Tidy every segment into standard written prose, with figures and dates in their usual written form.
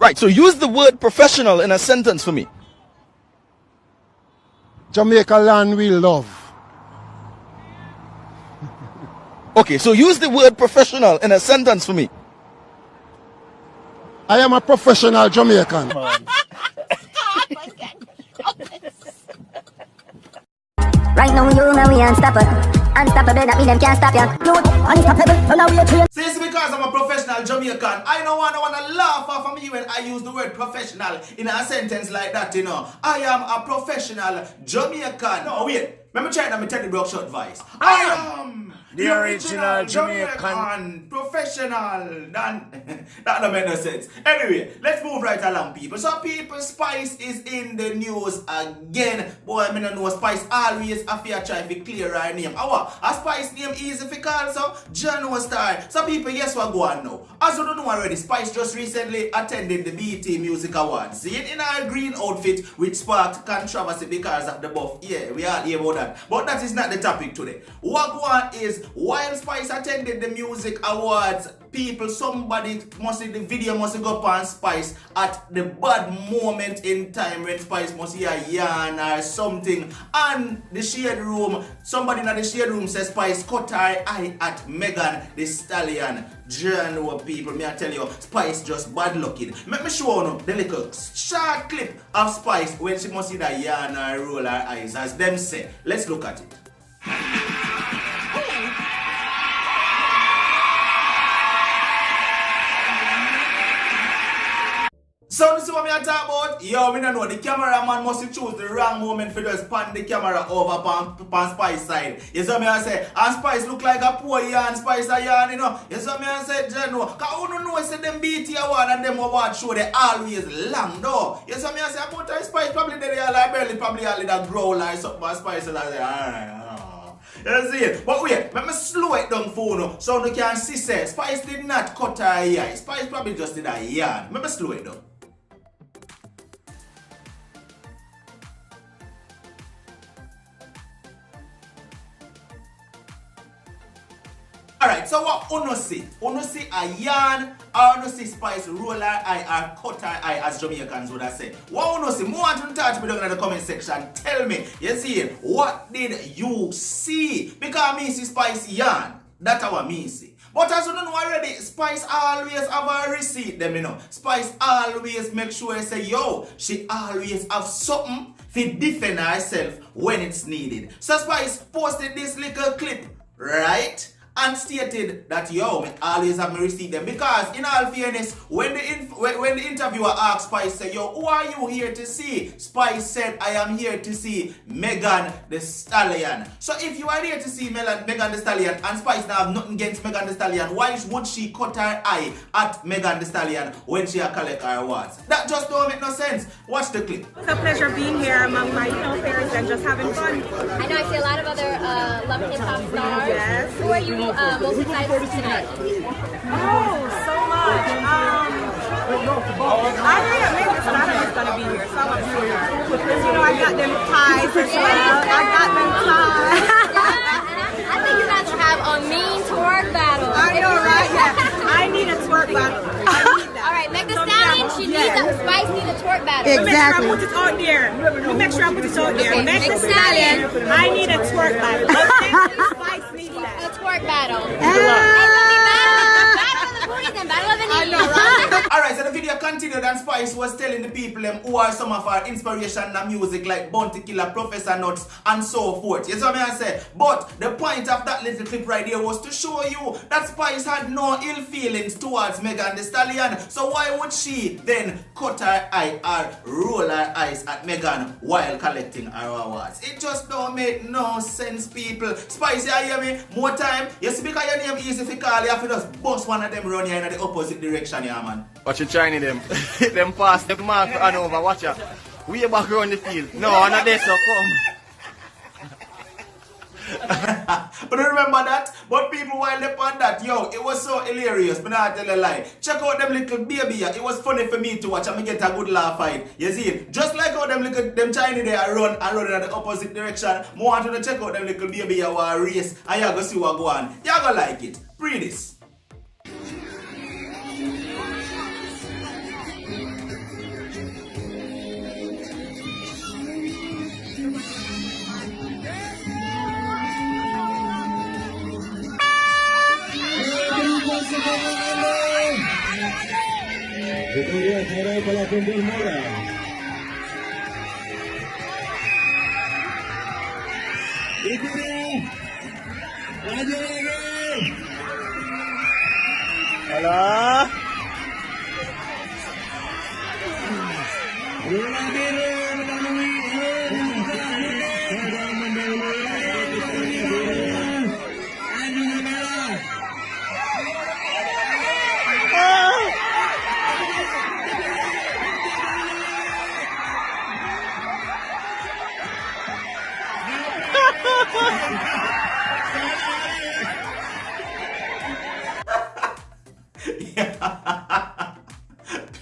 Right, so use the word professional in a sentence for me. Jamaica land we love. Okay, so use the word professional in a sentence for me. I am a professional Jamaican. Right now you know we unstoppable. Unstoppable, that mean them can't stop ya. You unstoppable, so now we are trained. Since because I'm a professional Jamaican, I don't wanna laugh off of me when I use the word professional in a sentence like that, you know. I am a professional Jamaican. No, wait. Let me try that, me tell the broke short voice. I am the original Jamaican professional. That don't make no sense. Anyway, let's move right along, people. So, people, Spice is in the news again. Boy, I don't know, Spice always have to try to clear her name. A Spice name easy to call, so John was star. So, people, guess what go on now? As you don't know already, Spice just recently attended the BET Music Awards. See it in her green outfit, which sparked controversy because of the buff. Yeah, we all hear about that. But that is not the topic today. What go on is, while Spice attended the Music Awards, people, somebody must see the video must go up on Spice at the bad moment in time when Spice must hear a yarn or something. And the shade room, somebody in the shade room says Spice cut her eye at Megan the Stallion. John, what people, me I tell you, Spice just bad looking. Let me show you the little short clip of Spice when she must see the yarn or roll her eyes, as them say. Let's look at it. So this is what I talk about. Yo, we don't know. The cameraman must choose the wrong moment for just pan the camera over pan Spice side. You see what I say? And Spice look like a poor yarn, Spice a yarn, you know. You see what I say? General. Because who don't know say them BET award and them award show they always long though. You see what I say? About time Spice probably they are like barely probably a little growl or something. But Spice is like, alright. You see it? But wait, let me slow it down for you so you can see say Spice did not cut her eye. Spice probably just did a yarn. Let me slow it down. Alright, so what Uno see? Uno see a yarn or Uno see Spice roll her eye or cut her eye, as Jamaicans would have said. What Uno see? More to touch me down in the comment section. Tell me, you see, what did you see? Because me see Spice yarn. That's what me see. But as you know already, Spice always have a receipt them, you know. Spice always make sure I say, yo, she always have something to defend herself when it's needed. So Spice posted this little clip, right? And stated that, yo, I always have my receipt them. Because, in all fairness, when the interviewer asked Spice, say, yo, who are you here to see? Spice said, I am here to see Megan the Stallion. So if you are here to see Megan the Stallion, and Spice now have nothing against Megan the Stallion, why would she cut her eye at Megan the Stallion when she collect her awards? That just don't make no sense. Watch the clip. It's a pleasure being here among my peers and just having fun. I know I see a lot of other Love and Hip Hop stars. Yes. Who are you most excited to see tonight? Oh, so much. I think that maybe the Stallion is going to be here, so I'm sure. Because, you know, I got them ties as well. I got them ties. I think you guys will have a mean twerk battle. I know, right? Yeah. I need a twerk battle. I need that. All right, Meg the Stallion, she needs a Spice needs a twerk battle. Exactly. Make sure I put it out there. Make sure I put it out there. Okay, Meg the Stallion, I need a twerk battle. Okay? Spice needs that. A twerk battle. Alright, so the video continued and Spice was telling the people who are some of our inspiration in music like Bounty Killer, Professor Nuts and so forth. You see what I say? But the point of that little clip right there was to show you that Spice had no ill feelings towards Megan the Stallion. So why would she then cut her eye or roll her eyes at Megan while collecting her awards? It just don't make no sense, people. Spice, you hear me? More time. You see, because your name easy to call, you have to just bust one of them run here in the opposite direction, yeah, man. Watch you trying them. Them pass the mark and over. Watch ya. We back around the field. No, I'm not there, so come. But remember that? But people while they on that, yo, it was so hilarious, but not tell a lie. Check out them little baby, it was funny for me to watch and me get a good laugh fight. You see, just like how them Chinese they run in the opposite direction. More want to check out them little baby who are race and you go see what go on. You go like it. Read this. para conformar. Hola.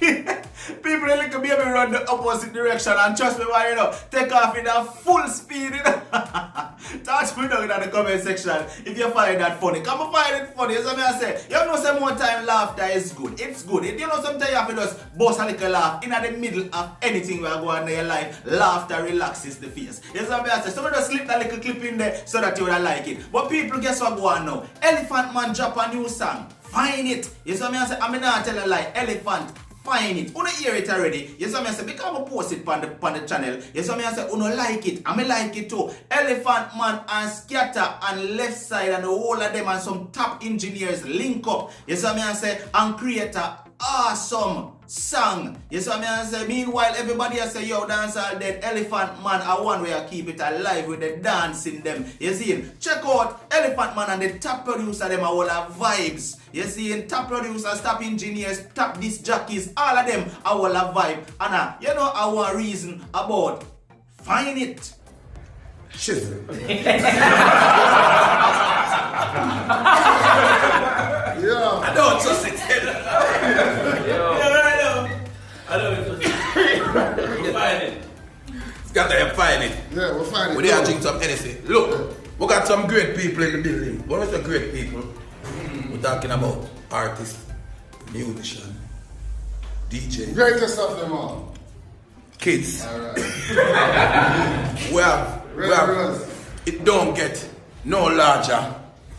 People look at me run the opposite direction and trust me, why you know, take off in a full speed, you know. Touch me down in the comment section if you find that funny. Come and find it funny. As I say, you know, some more time laughter is good. It's good. You know, sometimes you have to just bust a little laugh in the middle of anything we are going on in your life. Laughter relaxes the face. Yes, I say, somebody just slip that little clip in there so that you would like it. But people, guess what go on now? Elephant Man drop a new song. Find it. Yes, I say, I'm not tell a lie. Elephant. Find it. Uno hear it already. Yes, I say, because I post it on the channel. Yes, I say, uno like it. I like it too. Elephant Man and Scatter and Left Side and the whole of them and some top engineers link up. Yes, I say, and create a awesome song. Yes, I say, meanwhile, everybody say, yo, dance all dead. Elephant Man are one way I keep it alive with the dance in them. You see, check out Elephant Man and the top producer, them are all have vibes. You see, top producers, top engineers, top disc jockeys, all of them are all have vibe. And you know our reason about find it. Shit. Yeah. I don't trust it. I don't trust it. You find it. It's got to find it. Yeah, we'll find it. We didn't drink some anything. Look, we got some great people in the building. What are the great people? We're talking about artists, musicians, DJs. Greatest of them all. Kids. Alright. we have it don't get no larger,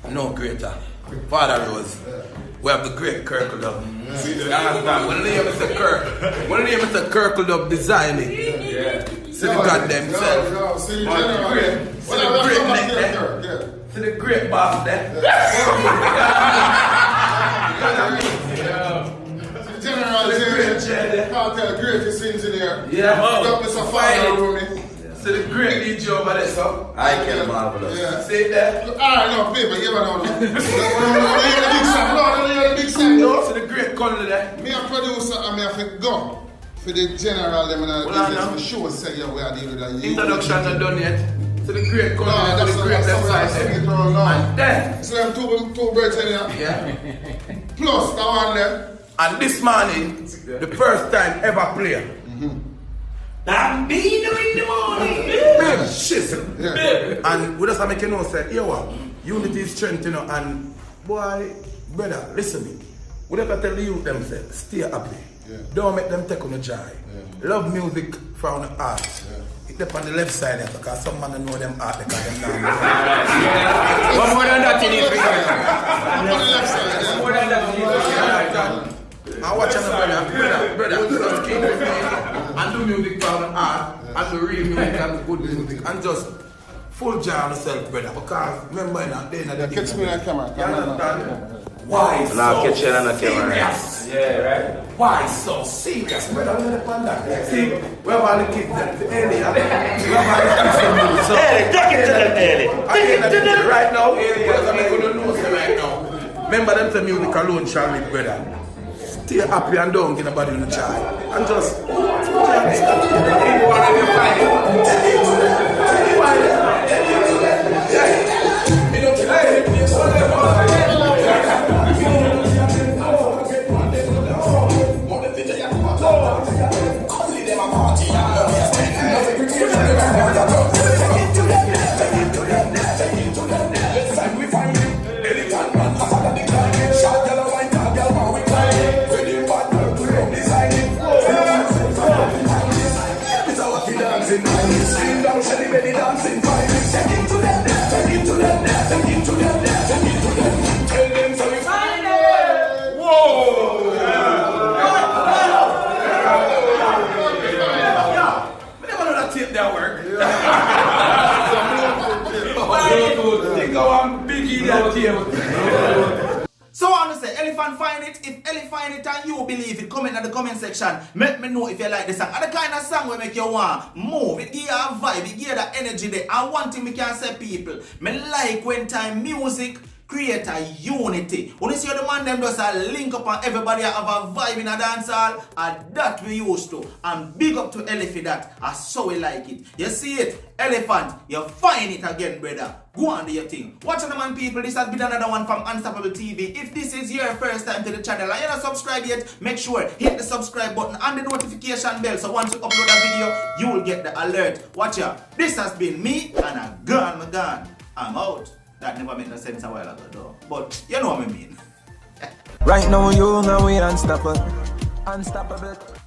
no greater. Father Rose. We have the great Kirkledub. When the name is the Kirk, when the name is the Kirkledub designing. See the goddamn self. See the general. See the great neck there. See the great boss there. General, I'll tell the greatest engineer. Yeah. Got Mr. Fire. See the great DJ over there, so. I can marvelous. Yeah. See that? Alright, no, people, you never know. You hear the big song? No, you hear the big song. No, see the great color there. Me a producer and me have to go for the general them and the business for sure say yeah, we are dealing with that. Introductions are done yet. To the great color, No, to the great that's website. And then, so them two birds in here. yeah. Plus that one there. And this morning, the first time ever player. Bambino in the morning. Big shizzle. Yeah. And we just make you know, say, yo, what? Unity is strength, you know, and boy, brother, listen me. We never tell the youth themselves, stay happy. Yeah. Don't make them take on a joy. Yeah. Love music from the heart. Yeah. It's up on the left side there, because some man know them heart because them now. One more than that, you need to On the left side, yeah. more than that. I watch brother, just keep it and do music from the heart, and the real music and the good music, and just full joy on yourself, brother. Because remember, at the end of the day, Catch me on camera. you understand? Why so Now catch you on the camera. serious? Yeah, right. Why so serious, brother? We have that. See, we have all the kids that early, we have all the kids that move. So, Take it to them, Ellie. take it to them right now. Because I'm going to know say right now. Remember them say music alone shall live, brother. Stay happy and don't get nobody in the child. And just believe it, comment in the comment section. Make me know if you like the song. And the kind of song will make you want move. It give you a vibe, it give you that energy there. And one thing we can say, people, me like when time music create a unity. When you see the man them just a link up and everybody have a vibe in a dance hall, and that we used to. And big up to Ellie for that. I so we like it. You see it? Elephant, you find it again, brother. Go on do your thing. Watch on the man, people. This has been another one from Unstoppable TV. If this is your first time to the channel and you're not subscribed yet, make sure hit the subscribe button and the notification bell. So once you upload a video, you will get the alert. Watch out. This has been me and I'm gone. I'm out. That never made no sense a while ago though. But you know what I mean. Right now you know we unstoppable. Unstoppable.